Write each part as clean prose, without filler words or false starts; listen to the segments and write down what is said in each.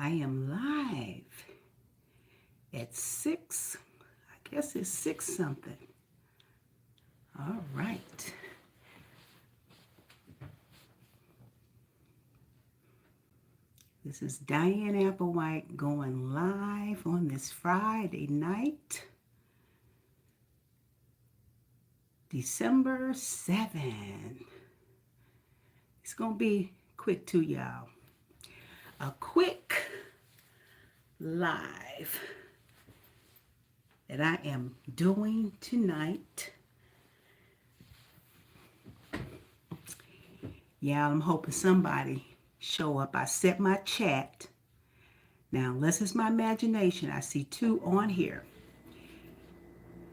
I am live at 6. I guess it's 6 something. All right. This is Dianne Applewhite going live on this Friday night, December 7th. It's going to be quick too, y'all. A quick live that I am doing tonight. Yeah, I'm hoping somebody show up. I set my chat. Now, unless it's my imagination, I see 2 on here.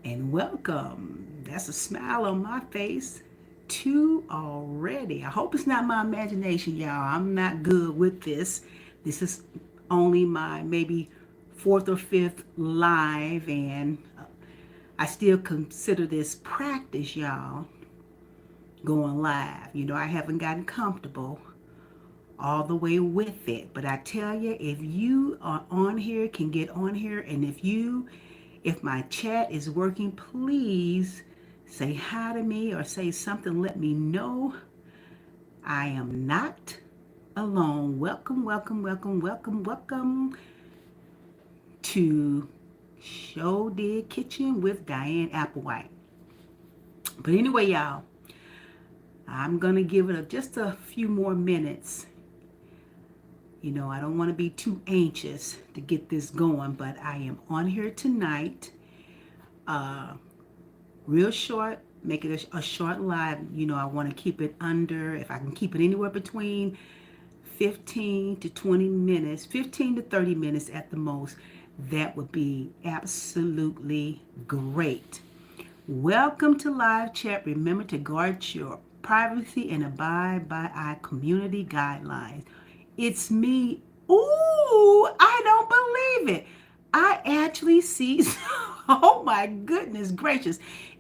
And welcome. That's a smile on my face. 2 already. I hope it's not my imagination, y'all. I'm not good with this. This is only my maybe 4th or 5th live, and I still consider this practice, y'all, going live. You know, I haven't gotten comfortable all the way with it, but I tell you, if you are on here, can get on here, and if my chat is working, please say hi to me or say something, let me know I am not alone. Welcome, welcome, welcome, welcome, welcome to Sho Did Kitchen with Dianne Applewhite. But anyway, y'all, I'm going to give it just a few more minutes. You know, I don't want to be too anxious to get this going, but I am on here tonight. Real short, make it a short live. You know, I want to keep it under, if I can keep it anywhere between 15 to 20 minutes, 15 to 30 minutes at the most, that would be absolutely great. Welcome to live chat. Remember to guard your privacy and abide by our community guidelines. It's me. Ooh, I don't believe it. I actually see, oh my goodness gracious.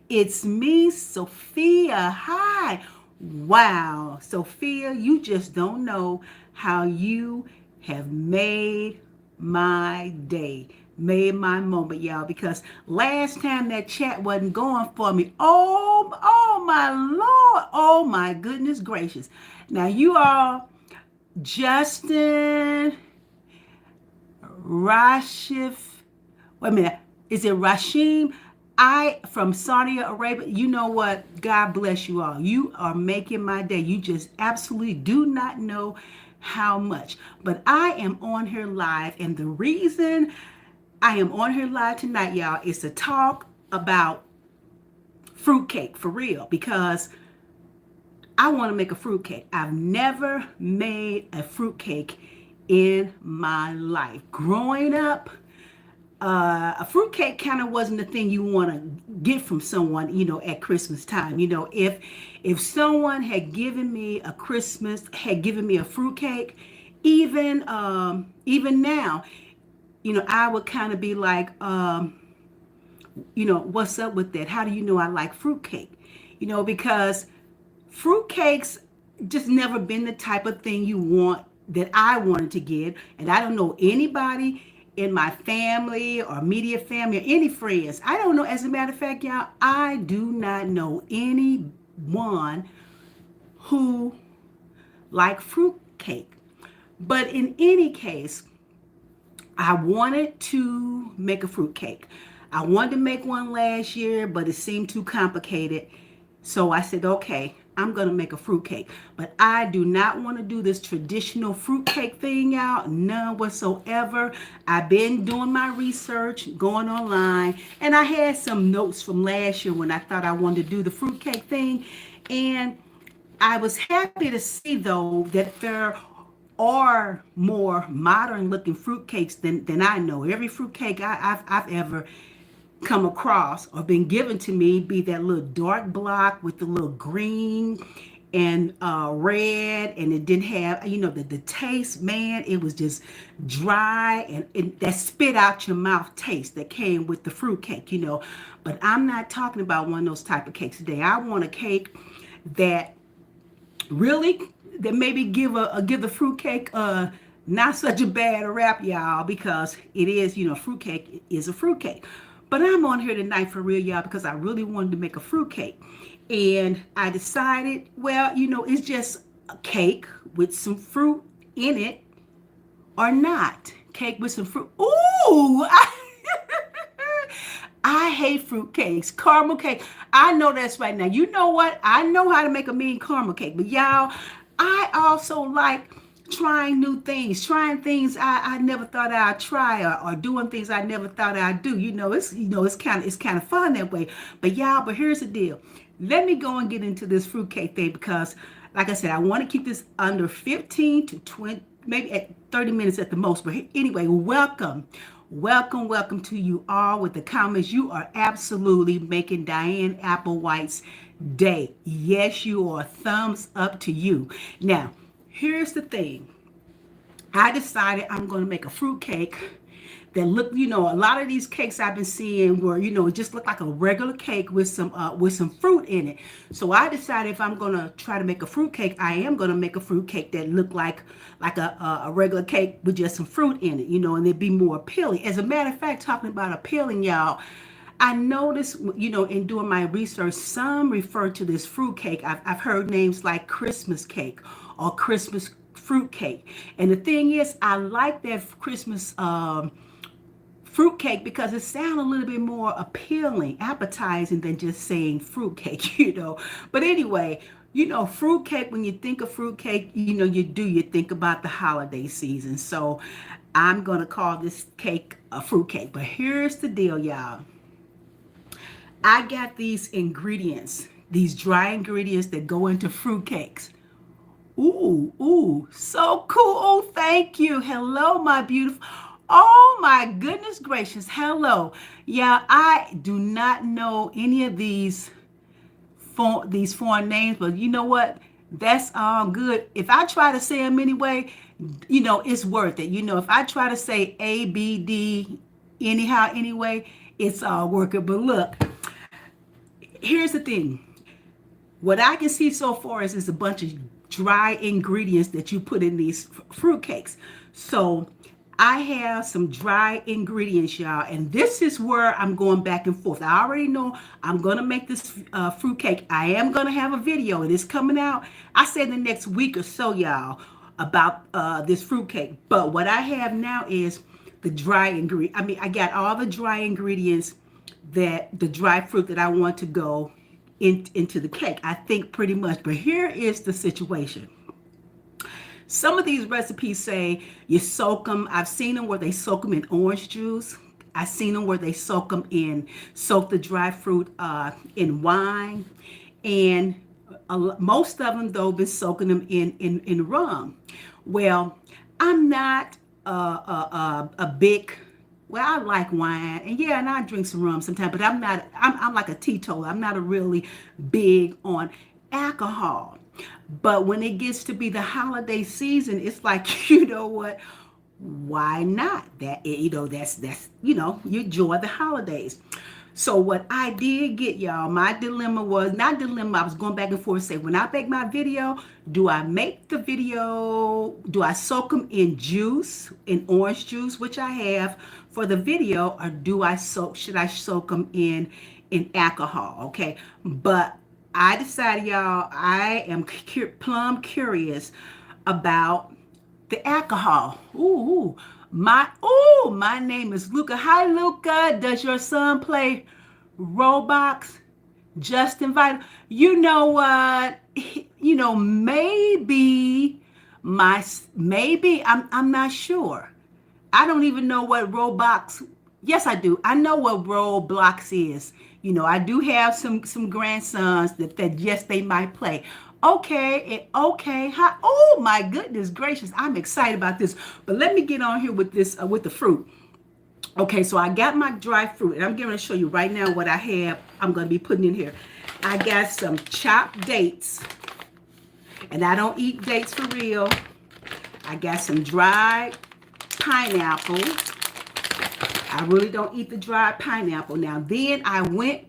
It's me, Sophia. Hi. Wow. Sophia, you just don't know how you have made my day, made my moment, y'all, because last time that chat wasn't going for me. Oh my Lord. Oh my goodness gracious. Now you all, Justin, Rashif, wait a minute, is it Rashim? From Saudi Arabia. You know what? God bless you all. You are making my day. You just absolutely do not know how much. But I am on here live, and the reason I am on here live tonight, y'all, is to talk about fruitcake for real, because I want to make a fruitcake. I've never made a fruitcake in my life. Growing up, a fruitcake kind of wasn't the thing you want to get from someone, you know, at Christmas time. You know, if someone had given me a fruitcake, even now, you know, I would kind of be like, you know, what's up with that? How do you know I like fruitcake? You know, because fruitcakes just never been the type of thing that I wanted to get. And I don't know anybody in my family or immediate family or any friends. I don't know. As a matter of fact, y'all, I do not know anyone who like fruitcake. But in any case, I wanted to make a fruitcake. I wanted to make one last year, but it seemed too complicated. So I said, okay, I'm going to make a fruitcake. But I do not want to do this traditional fruitcake thing, y'all. None whatsoever. I've been doing my research, going online, and I had some notes from last year when I thought I wanted to do the fruitcake thing. And I was happy to see, though, that there are more modern looking fruitcakes than I know. Every fruitcake I've ever come across or been given to me be that little dark block with the little green and red, and it didn't have, you know, the taste, man, it was just dry and that spit out your mouth taste that came with the fruit cake, you know. But I'm not talking about one of those type of cakes today. I want a cake that really, that maybe give the fruit cake Not such a bad rap, y'all, because it is, fruitcake is a fruitcake. But I'm on here tonight for real, y'all, because I really wanted to make a fruitcake. And I decided, well, it's just a cake with some fruit in it or not. Cake with some fruit. Ooh, I hate fruit cakes. Caramel cake. I know that's right now. You know what? I know how to make a mean caramel cake. But y'all, I also like trying new things, trying things I never thought I'd try, or doing things I never thought I'd do. It's kind of fun that way. But y'all, but here's the deal. Let me go and get into this fruitcake thing because, like I said, I want to keep this under 15 to 20, maybe at 30 minutes at the most. But anyway, welcome. Welcome to you all with the comments. You are absolutely making Dianne Applewhite's day. Yes, you are. Thumbs up to you. Now, here's the thing. I decided I'm going to make a fruit cake that look, a lot of these cakes I've been seeing where, it just look like a regular cake with some fruit in it. So I decided if I'm going to try to make a fruit cake, I am going to make a fruit cake that look like a regular cake with just some fruit in it, and it'd be more appealing. As a matter of fact, talking about appealing, y'all, I noticed, in doing my research, some refer to this fruit cake. I've heard names like Christmas cake or Christmas fruit cake. And the thing is, I like that Christmas fruit cake because it sounds a little bit more appealing, appetizing than just saying fruit cake, But anyway, fruit cake, when you think of fruit cake, you think about the holiday season. So I'm going to call this cake a fruit cake. But here's the deal, y'all. I got these ingredients, these dry ingredients that go into fruit cakes. Ooh, so cool. Oh, thank you. Hello, my beautiful. Oh my goodness gracious. Hello. Yeah, I do not know any of these foreign names, but you know what? That's all good. If I try to say them anyway, it's worth it. If I try to say A, B, D, anyhow, anyway, it's all working. But look, here's the thing. What I can see so far is a bunch of dry ingredients that you put in these fruit cakes. So I have some dry ingredients, y'all, and this is where I'm going back and forth. I already know I'm going to make this fruit cake. I am going to have a video, and it's coming out, I say, the next week or so, y'all, about this fruit cake. But what I have now is the dry ingredient. I got all the dry ingredients, the dry fruit that I want to go into the cake. I think pretty much. But here is the situation. Some of these recipes say you soak them. I've seen them where they soak them in orange juice. I've seen them where they soak the dry fruit in wine. And most of them, though, been soaking them in rum. Well, I'm not a big, well, I like wine, and I drink some rum sometimes, but I'm like a teetotaler. I'm not a really big on alcohol. But when it gets to be the holiday season, it's like, you know what? Why not? That's you enjoy the holidays. So what I did get, y'all, my dilemma was, not dilemma, I was going back and forth, say, when I make my video, do I soak them in juice, in orange juice, which I have for the video, or should I soak them in alcohol? Okay. But I decided, y'all, I am plumb curious about the alcohol. My name is Luca. Hi, Luca. Does your son play Roblox? Just invite. You know what? Maybe I'm not sure. I don't even know what Roblox. Yes, I do. I know what Roblox is. I do have some grandsons that yes, they might play. Okay. Hi. Oh my goodness gracious. I'm excited about this. But let me get on here with this, with the fruit. Okay, so I got my dry fruit, and I'm going to show you right now what I have. I'm going to be putting in here. I got some chopped dates, and I don't eat dates for real. I got some dried pineapple. I really don't eat the dried pineapple. Now, then I went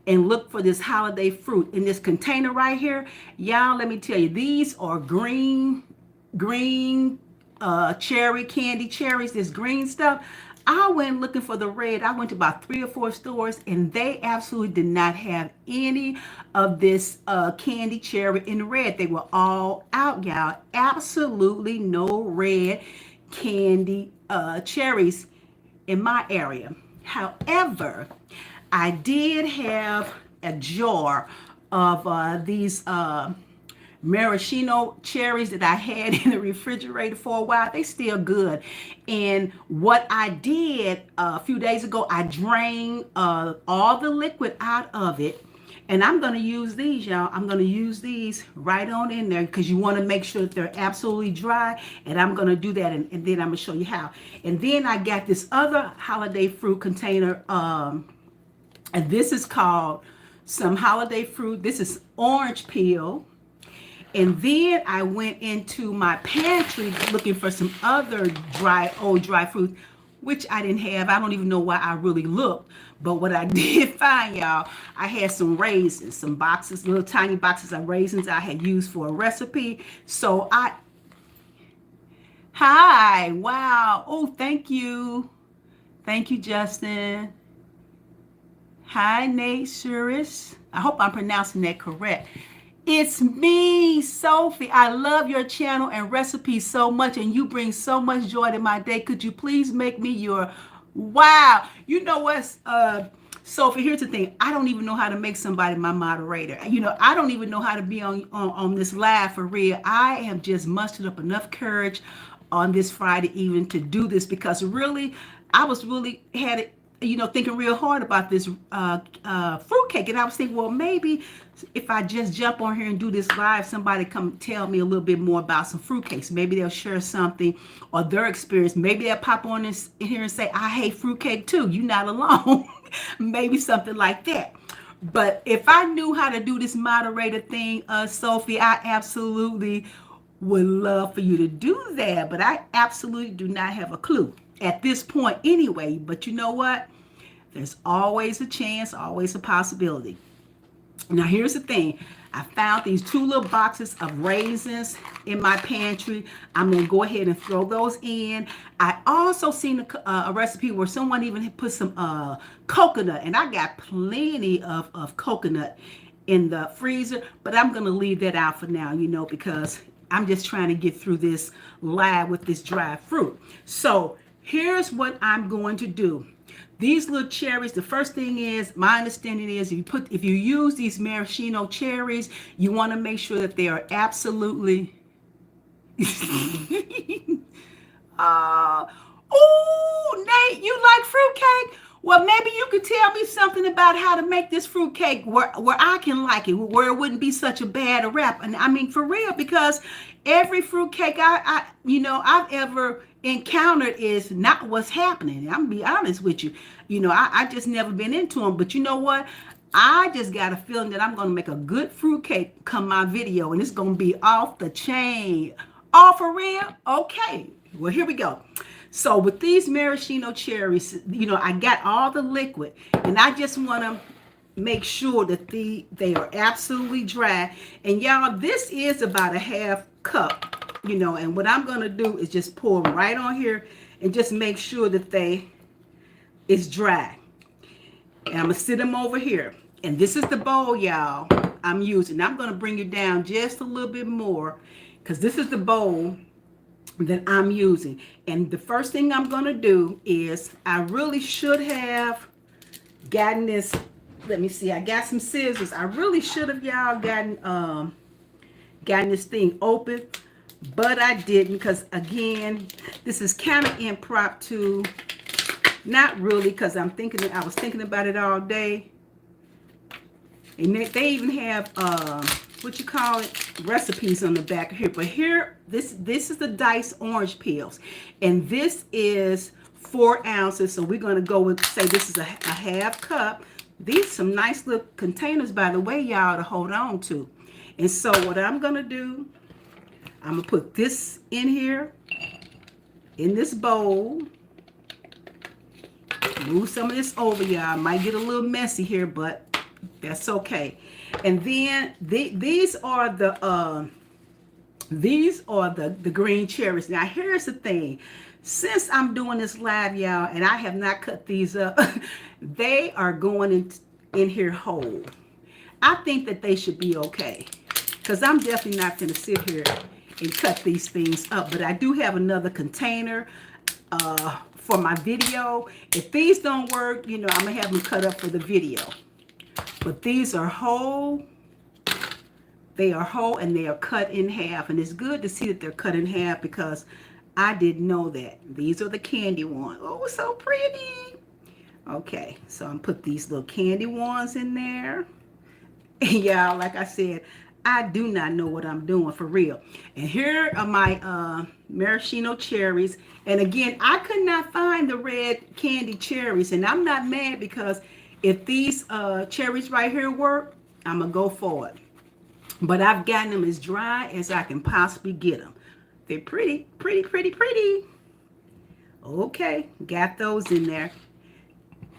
and looked for this holiday fruit in this container right here. Y'all, let me tell you, these are green cherry candy cherries, this green stuff. I went looking for the red. I went to about 3 or 4 stores, and they absolutely did not have any of this candy cherry in red. They were all out, y'all. Absolutely no red candy cherries in my area. However, I did have a jar of these maraschino cherries that I had in the refrigerator for a while. They still good. And what I did a few days ago, I drained all the liquid out of it. And I'm going to use these, y'all. I'm going to use these right on in there because you want to make sure that they're absolutely dry. And I'm going to do that, and then I'm going to show you how. And then I got this other holiday fruit container, and this is called some holiday fruit. This is orange peel. And then I went into my pantry looking for some other dry fruit, which I didn't have. I don't even know why I really looked. But what I did find, y'all, I had some raisins, some boxes, little tiny boxes of raisins I had used for a recipe. So hi, wow. Oh, thank you. Thank you, Justin. Hi, Nate Suris. I hope I'm pronouncing that correct. It's me, Sophie. I love your channel and recipes so much, and you bring so much joy to my day. Could you please make me your wow? You know what, Sophie, here's the thing. I don't even know how to make somebody my moderator. I don't even know how to be on this live for real. I have just mustered up enough courage on this Friday evening to do this because really, I was really had it, thinking real hard about this fruitcake. And I was thinking, well, maybe if I just jump on here and do this live, somebody come tell me a little bit more about some fruitcakes. Maybe they'll share something or their experience. Maybe they'll pop on this in here and say, I hate fruitcake too. You're not alone. Maybe something like that. But if I knew how to do this moderator thing, Sophie, I absolutely would love for you to do that. But I absolutely do not have a clue at this point anyway. But you know what? There's always a chance, always a possibility. Now, here's the thing. I found these 2 little boxes of raisins in my pantry. I'm going to go ahead and throw those in. I also seen a recipe where someone even put some coconut, and I got plenty of coconut in the freezer, but I'm going to leave that out for now, because I'm just trying to get through this live with this dried fruit. So here's what I'm going to do. These little cherries, the first thing is, my understanding is if you use these maraschino cherries, you want to make sure that they are absolutely oh, Nate, you like fruitcake? Well, maybe you could tell me something about how to make this fruitcake where I can like it, where it wouldn't be such a bad rap. And I mean, for real, because every fruitcake I've ever encountered is not what's happening. I'm gonna be honest with you. I just never been into them. But you know what? I just got a feeling that I'm gonna make a good fruitcake come my video, and it's gonna be off the chain. Oh, for real? Okay. Well, here we go. So with these maraschino cherries, I got all the liquid, and I just want to make sure that they are absolutely dry. And y'all, this is about a half cup, and what I'm going to do is just pour them right on here and just make sure that it's dry. And I'm going to sit them over here. And this is the bowl, y'all, I'm using. I'm going to bring it down just a little bit more because this is the bowl that I'm using. And the first thing I'm going to do is I really should have gotten this. Let me see. I got some scissors. I really should have, y'all, gotten this thing open, but I didn't because, again, this is kind of impromptu. Not really, because I was thinking about it all day. And they even have recipes on the back here. But here, this is the diced orange peels, and this is 4 ounces. So we're going to go with, say this is a half cup. These some nice little containers, by the way, y'all, to hold on to. And so what I'm going to do, I'm going to put this in here, in this bowl. Move some of this over, y'all. Might get a little messy here, but that's okay. And then these are the These are the green cherries. Now, here's the thing. Since I'm doing this live, y'all, and I have not cut these up, they are going in here whole. I think that they should be okay, because I'm definitely not going to sit here and cut these things up. But I do have another container for my video. If these don't work, you know, I'm going to have them cut up for the video. But these are whole. They are whole and they are cut in half. And it's good to see that they're cut in half, because I didn't know that. These are the candy ones. Oh, so pretty. Okay, so I'm put these little candy ones in there. Y'all, like I said, I do not know what I'm doing for real. And here are my maraschino cherries. And again, I could not find the red candy cherries. And I'm not mad, because if these cherries right here work, I'm going to go for it. But I've gotten them as dry as I can possibly get them. They're pretty, pretty, pretty, pretty. Okay, got those in there.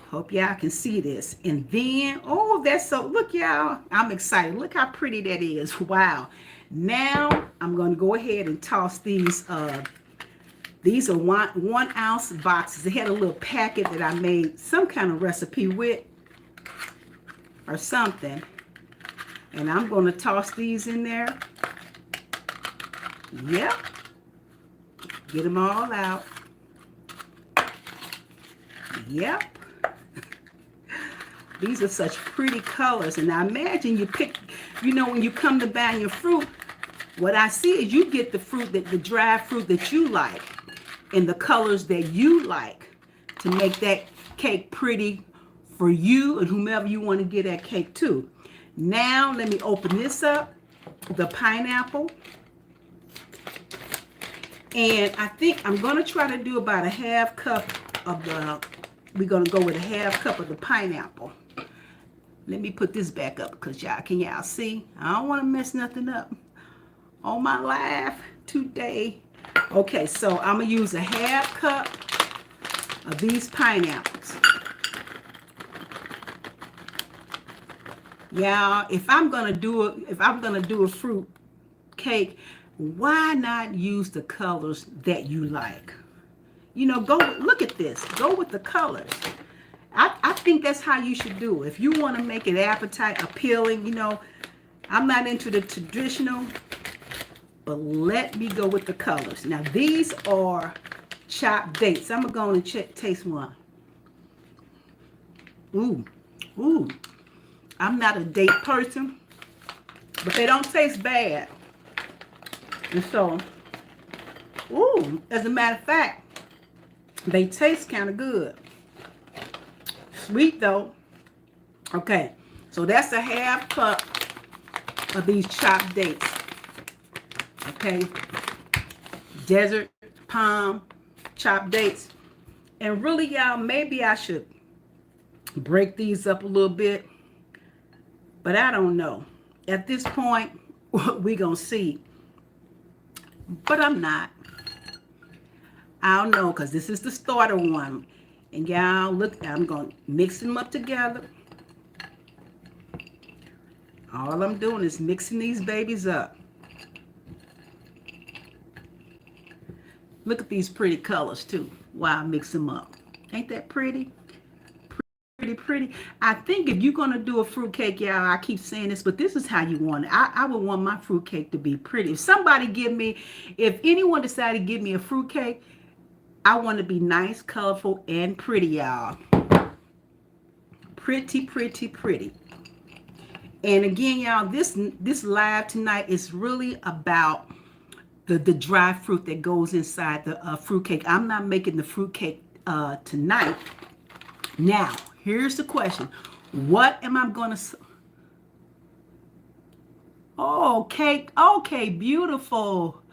Hope y'all can see this. And then, oh, that's so, look y'all, I'm excited. Look how pretty that is. Wow. Now I'm going to go ahead and toss these. These are 1 ounce boxes. They had a little packet that I made some kind of recipe with or something. And I'm going to toss these in there. Yep. Get them all out. Yep. These are such pretty colors. And I imagine you pick, you know, when you come to buy your fruit, what I see is you get the fruit, the dry fruit that you like and the colors that you like to make that cake pretty for you and whomever you want to get that cake to. Now, let me open this up, the pineapple. And I think I'm going to try to do about a half cup of we're going to go with a half cup of the pineapple. Let me put this back up, because can y'all see? I don't want to mess nothing up on my live today. Okay, so I'm going to use a half cup of these pineapples. Y'all, if I'm gonna do a fruit cake, why not use the colors that you like? You know, look at this. Go with the colors. I think that's how you should do it. If you want to make it appealing, you know, I'm not into the traditional, but let me go with the colors. Now, these are chopped dates. I'm going to taste one. Ooh, ooh. I'm not a date person, but they don't taste bad. And so, ooh, as a matter of fact, they taste kind of good. Sweet though. Okay, so that's a half cup of these chopped dates. Okay, desert palm chopped dates. And really, y'all, maybe I should break these up a little bit. But I don't know. At this point, we're going to see. But I'm not. I don't know, because this is the starter one. And y'all, look, I'm going to mix them up together. All I'm doing is mixing these babies up. Look at these pretty colors, too, while I mix them up. Ain't that pretty? Pretty. I think if you're going to do a fruitcake, y'all, I keep saying this, but this is how you want it. I would want my fruitcake to be pretty. If anyone decided to give me a fruitcake, I want to be nice, colorful, and pretty, y'all. Pretty, pretty, pretty. And again, y'all, this live tonight is really about the dry fruit that goes inside the fruitcake. I'm not making the fruitcake tonight. Now, here's the question. What am I going to... Oh, cake. Okay, beautiful.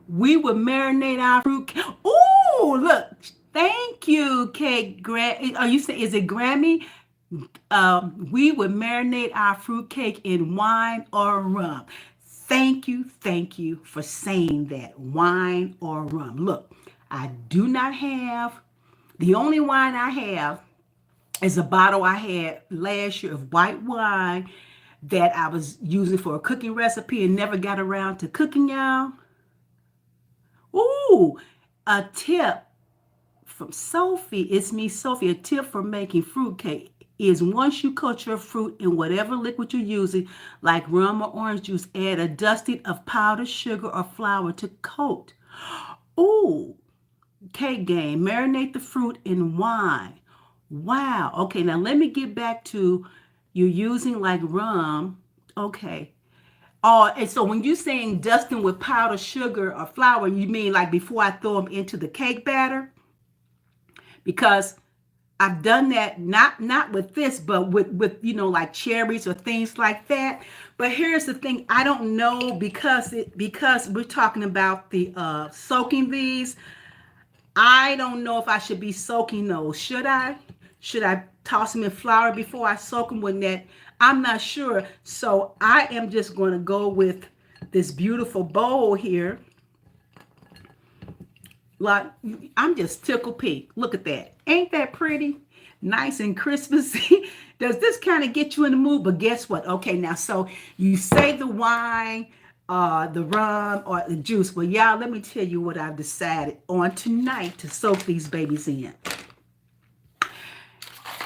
We would marinate our fruit. Oh, look. Thank you, cake. Are you saying, is it Grammy? We would marinate our fruit cake in wine or rum. Thank you for saying that. Wine or rum. Look, I do not have... The only wine I have is a bottle I had last year of white wine that I was using for a cooking recipe and never got around to cooking, y'all. Ooh, a tip from Sophie. It's me, Sophie. A tip for making fruitcake is once you coat your fruit in whatever liquid you're using, like rum or orange juice, add a dusting of powdered sugar or flour to coat. Ooh, cake game. Marinate the fruit in wine. Wow. Okay, now let me get back to you using like rum. Okay. Oh, and so when you're saying dusting with powdered sugar or flour, you mean like before I throw them into the cake batter? Because I've done that not with this, but with like cherries or things like that. But here's the thing, I don't know because we're talking about the soaking these. I don't know if I should be soaking those. Should I? Should I toss them in flour before I soak them with that? I'm not sure. So I am just going to go with this beautiful bowl here. Like, I'm just tickled pink. Look at that. Ain't that pretty? Nice and crispy. Does this kind of get you in the mood? But guess what? Okay, now, so you say the wine, the rum, or the juice. Well, y'all, let me tell you what I've decided on tonight to soak these babies in.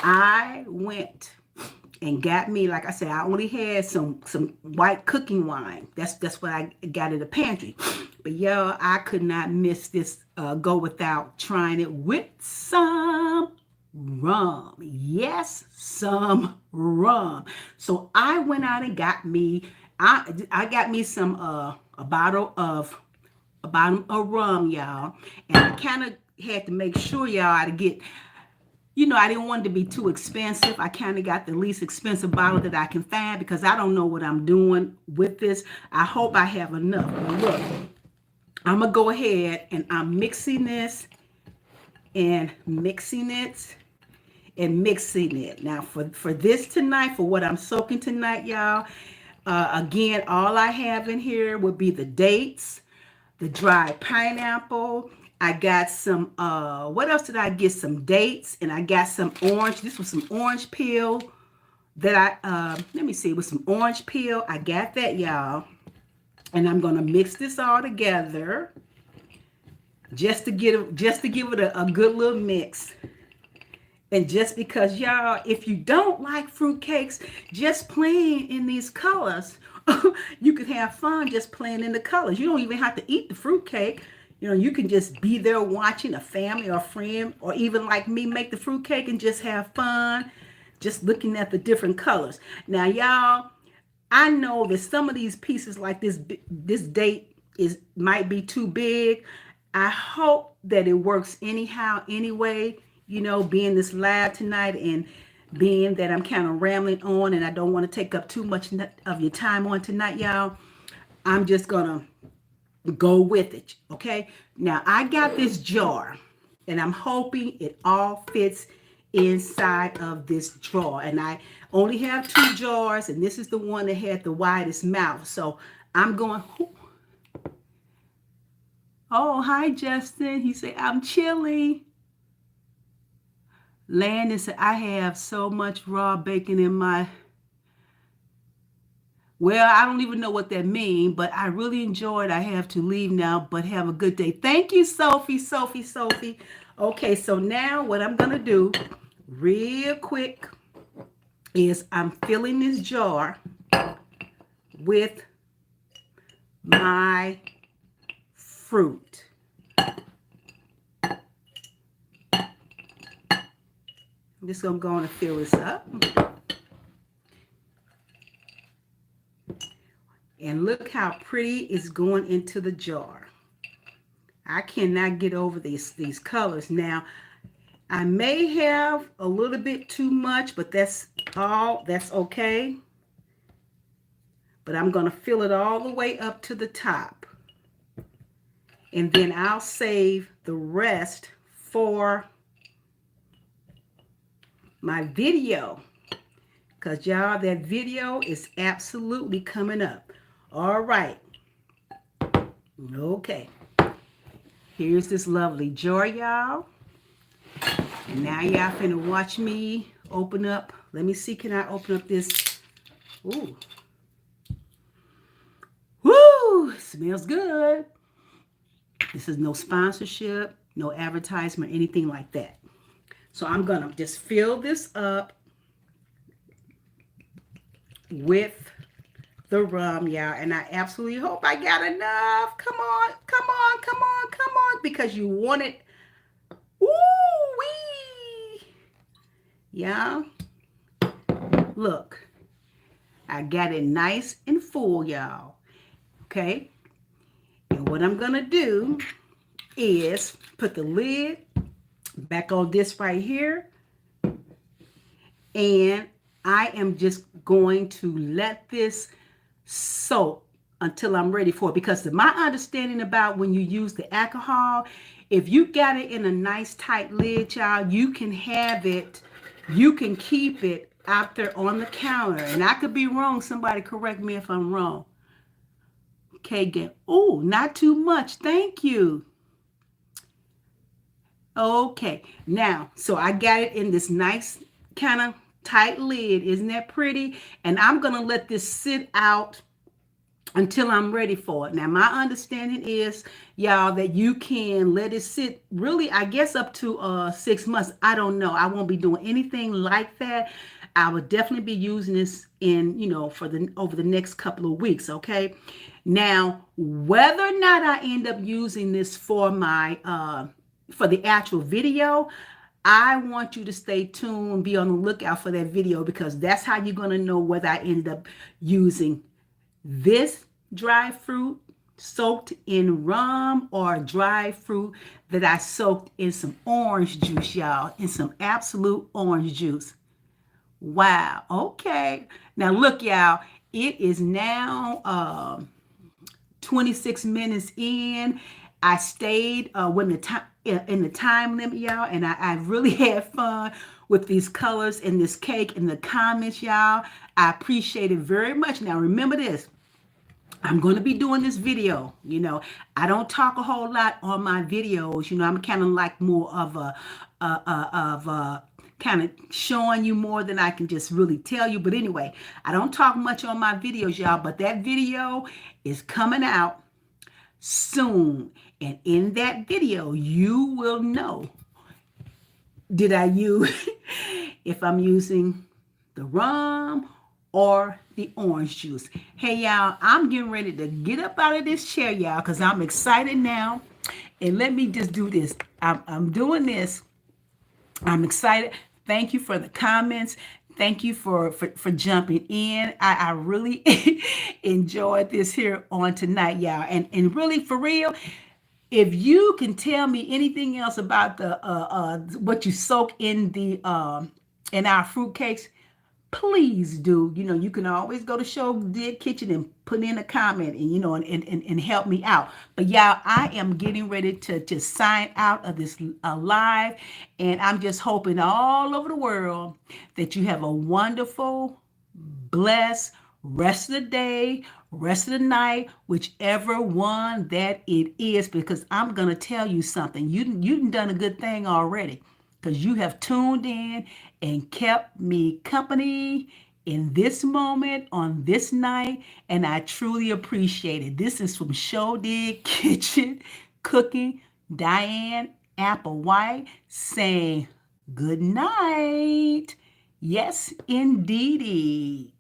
I went and got me, like I said, I only had some white cooking wine. That's what I got in the pantry. But yo, I could not miss this, go without trying it with some rum. Yes, some rum. So I went out and got me, I got me some a bottle of rum, y'all. And I kind of had to make sure, y'all, to get, I didn't want it to be too expensive. I kind of got the least expensive bottle that I can find because I don't know what I'm doing with this. I hope I have enough. But look, I'm going to go ahead and I'm mixing this and mixing it and mixing it. Now, for this tonight, for what I'm soaking tonight, y'all, again, all I have in here would be the dates, the dried pineapple. I got some, what else did I get? Some dates, and I got some orange. This was some orange peel that let me see, with some orange peel. I got that, y'all. And I'm going to mix this all together just to give it a good little mix. And just because, y'all, if you don't like fruitcakes, just playing in these colors, you can have fun just playing in the colors. You don't even have to eat the fruitcake. You can just be there watching a family or a friend, or even like me, make the fruitcake and just have fun, just looking at the different colors. Now, y'all, I know that some of these pieces like this date might be too big. I hope that it works anyhow, anyway, being this live tonight and being that I'm kind of rambling on and I don't want to take up too much of your time on tonight, y'all. I'm just going to go with it, okay? Now, I got this jar, and I'm hoping it all fits inside of this drawer. And I only have 2 jars, and this is the one that had the widest mouth. So I'm going, oh, hi, Justin. He said, I'm chilly. Landon said, I have so much raw bacon in my... Well, I don't even know what that means, but I really enjoyed. I have to leave now, but have a good day. Thank you, Sophie. Okay, so now what I'm going to do real quick is I'm filling this jar with my fruit. I'm just going to go on and fill this up. And look how pretty it's going into the jar. I cannot get over these colors. Now, I may have a little bit too much, but that's okay. But I'm going to fill it all the way up to the top. And then I'll save the rest for my video. Because, y'all, that video is absolutely coming up. All right. Okay. Here's this lovely jar, y'all. And now y'all finna watch me open up. Let me see, can I open up this? Ooh. Woo! Smells good. This is no sponsorship, no advertisement, anything like that. So I'm going to just fill this up with the rum, y'all. And I absolutely hope I got enough. Come on, come on, come on, come on. Because you want it. Ooh-wee. Y'all, look. I got it nice and full, y'all. Okay? And what I'm going to do is put the lid back on this right here. And I am just going to let this soak until I'm ready for it. Because my understanding about when you use the alcohol, if you got it in a nice tight lid, y'all, you can have it, you can keep it out there on the counter. And I could be wrong. Somebody correct me if I'm wrong. Okay, again. Oh, not too much. Thank you. Okay, now, so I got it in this nice kind of tight lid. Isn't that pretty? And I'm going to let this sit out until I'm ready for it. Now, my understanding is, y'all, that you can let it sit really, I guess, up to 6 months. I don't know. I won't be doing anything like that. I would definitely be using this in, for over the next couple of weeks, okay? Now, whether or not I end up using this for for the actual video, I want you to stay tuned, be on the lookout for that video, because that's how you're going to know whether I end up using this dry fruit soaked in rum or dry fruit that I soaked in some orange juice, y'all, in some absolute orange juice. Wow. Okay. Now look, y'all, it is now 26 minutes in. I stayed when the time in the time limit, y'all, and I really had fun with these colors and this cake and the comments, y'all. I appreciate it very much. Now remember this. I'm going to be doing this video. I don't talk a whole lot on my videos. I'm kind of like more of a kind of showing you more than I can just really tell you. But anyway, I don't talk much on my videos, y'all, but that video is coming out soon. And in that video, you will know, did I use, if I'm using the rum or the orange juice. Hey, y'all, I'm getting ready to get up out of this chair, y'all, because I'm excited now. And let me just do this. I'm doing this. I'm excited. Thank you for the comments. Thank you for jumping in. I really enjoyed this here on tonight, y'all. And really, for real, if you can tell me anything else about the what you soak in the in our fruit cakes, please do. You can always go to Sho Did Kitchen and put in a comment and and help me out. But y'all, I am getting ready to sign out of this live, and I'm just hoping all over the world that you have a wonderful, blessed rest of the day, rest of the night, whichever one that it is, because I'm gonna tell you something. You've done a good thing already, because you have tuned in and kept me company in this moment on this night, and I truly appreciate it. This is from Sho Did Kitchen Cooking, Dianne Applewhite, saying good night. Yes, indeedy.